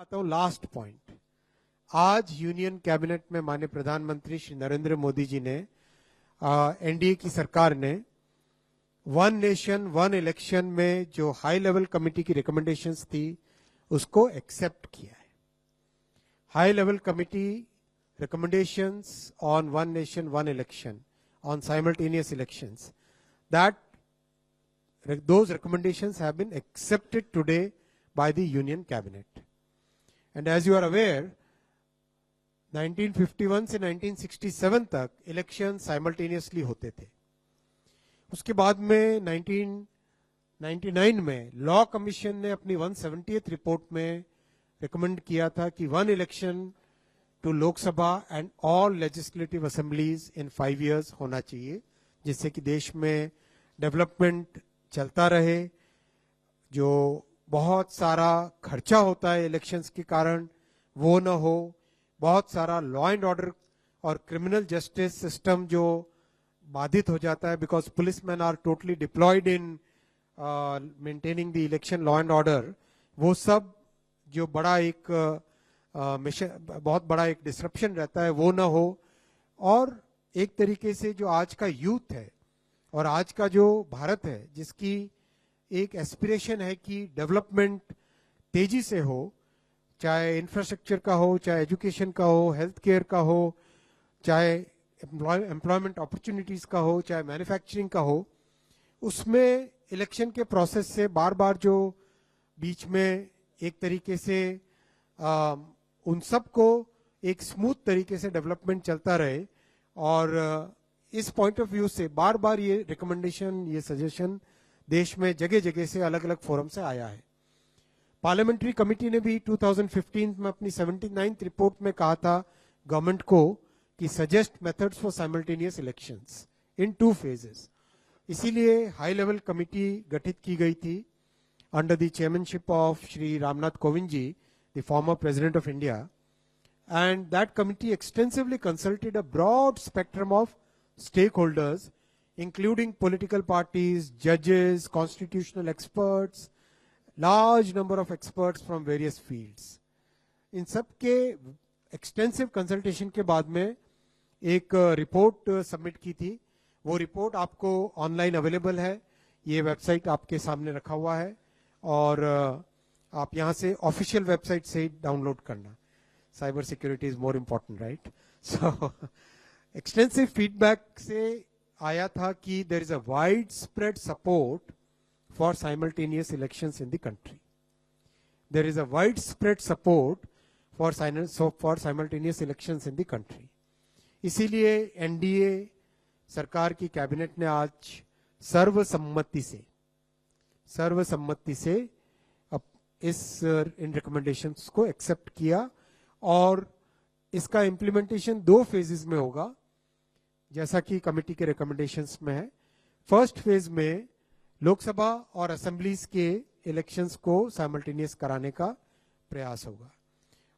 आता हूं last point. आज यूनियन कैबिनेट में माननीय प्रधानमंत्री श्री नरेंद्र मोदी जी ने एनडीए की सरकार ने वन नेशन वन इलेक्शन में जो हाई लेवल कमेटी की रिकमेंडेशंस थी उसको एक्सेप्ट किया है। High level committee recommendations on one nation one election, on simultaneous elections, that those recommendations have been accepted today by the union cabinet. And as you are aware, 1951 से 1967 तक election simultaneously होते थे। उसके बाद में 1999 में लॉ कमीशन ने अपनी 170th रिपोर्ट में रिकमेंड किया था कि one election to Lok Sabha and all legislative assemblies in 5 years होना चाहिए, जिससे कि देश में डेवलपमेंट चलता रहे। जो बहुत सारा खर्चा होता है इलेक्शंस के कारण वो न हो, बहुत सारा लॉ एंड ऑर्डर और क्रिमिनल जस्टिस सिस्टम जो बाधित हो जाता है, because policeman are totally deployed in maintaining the election law and order, वो सब जो बड़ा एक बहुत बड़ा एक डिसरप्शन रहता है वो ना हो। और एक तरीके से जो आज का यूथ है और आज का जो भारत है, जिसकी एक एस्पिरेशन है कि डेवलपमेंट तेजी से हो, चाहे इंफ्रास्ट्रक्चर का हो, चाहे एजुकेशन का हो, हेल्थ केयर का हो, चाहे एम्प्लॉयमेंट अपॉर्चुनिटीज का हो, चाहे मैन्युफैक्चरिंग का हो, उसमें इलेक्शन के प्रोसेस से बार बार जो बीच में एक तरीके से उन सब को एक स्मूथ तरीके से डेवलपमेंट चलता रहे। और इस पॉइंट ऑफ व्यू से बार बार ये रिकमेंडेशन, ये सजेशन देश में जगह जगह से अलग अलग फोरम से आया है। पार्लियामेंट्री कमेटी ने भी 2015 में अपनी 79th रिपोर्ट में कहा था गवर्नमेंट को कि suggest methods for simultaneous elections in 2 phases। इसीलिए हाई लेवल कमेटी गठित की गई थी under the chairmanship of Shri Ramnath Kovind ji, the former President of India, and that committee extensively consulted a broad spectrum of stakeholders, including political parties, judges, constitutional experts, large number of experts from various fields. इन सब के extensive consultation के बाद में एक report submit की थी। वो report आपको ऑनलाइन अवेलेबल है, ये वेबसाइट आपके सामने रखा हुआ है और आप यहां से ऑफिशियल वेबसाइट से डाउनलोड करना। Cyber security is more important, right? So extensive feedback से आया था कि there is a wide spread support for simultaneous elections in the country. There is a wide spread support for simultaneous elections in the country. इसीलिए NDA सरकार की cabinet ने आज सर्वसम्मति से इन रिकमेंडेशंस को एक्सेप्ट किया और इसका इंप्लीमेंटेशन 2 phases में होगा, जैसा कि कमेटी के रिकमेंडेशंस में है। फर्स्ट फेज में लोकसभा और असेंबलीज के इलेक्शंस को साइमल्टेनियस कराने का प्रयास होगा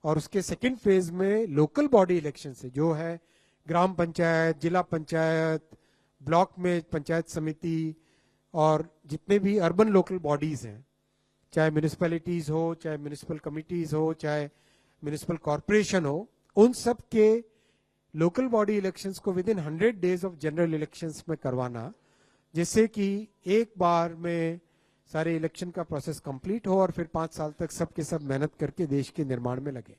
और उसके सेकंड फेज में लोकल बॉडी इलेक्शन से जो है ग्राम पंचायत, जिला पंचायत, ब्लॉक में पंचायत समिति और जितने भी अर्बन लोकल बॉडीज हैं, चाहे म्यूनिसिपैलिटीज हो, चाहे म्यूनिसिपल कमिटीज हो, चाहे म्यूनिसिपल कॉरपोरेशन हो, उन सब के लोकल बॉडी इलेक्शंस को with in 100 days of general elections में करवाना, जिससे कि एक बार में सारे इलेक्शन का प्रोसेस कंप्लीट हो और फिर 5 साल तक सब के सब मेहनत करके देश के निर्माण में लगे।